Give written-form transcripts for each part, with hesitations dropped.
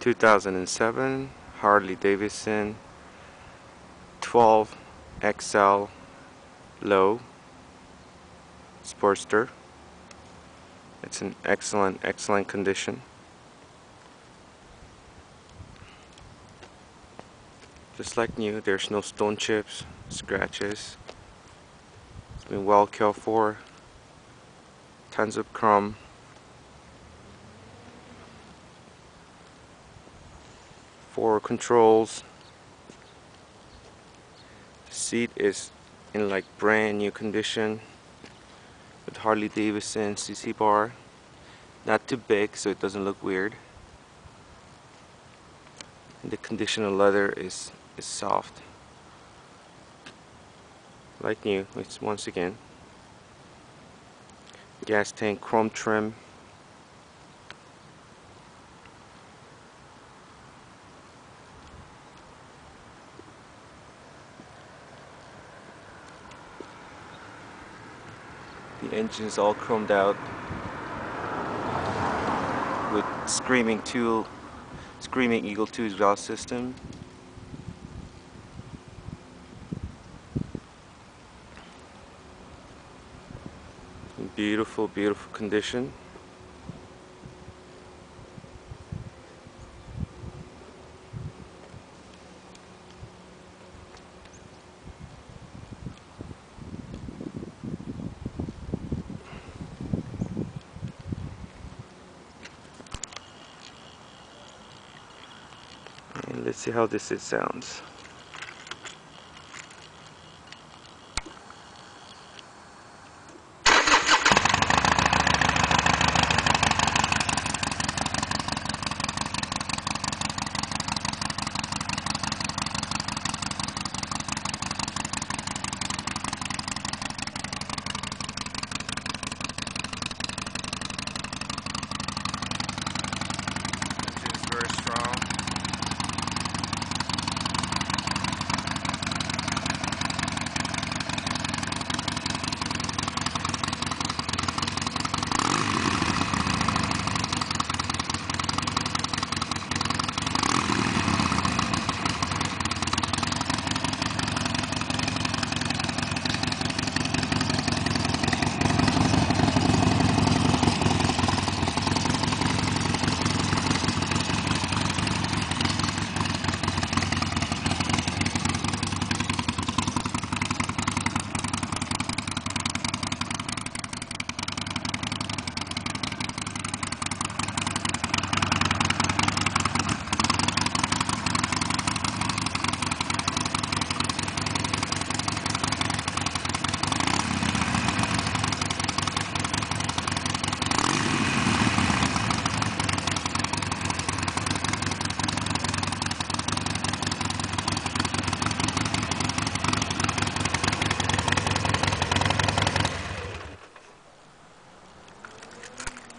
2007 Harley Davidson 12 XL low Sportster. It's in excellent condition. Just like new, there's no stone chips, scratches. It's been well cared for. Tons of chrome. Four controls. The seat is in like brand new condition with Harley Davidson CC bar. Not too big so it doesn't look weird. And the condition of leather is soft. Like new, it's once again. Gas tank chrome trim. The engine is all chromed out with Screaming Eagle 2 exhaust system. In beautiful condition. And let's see how this sounds. Engine is very strong.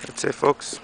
That's it, folks.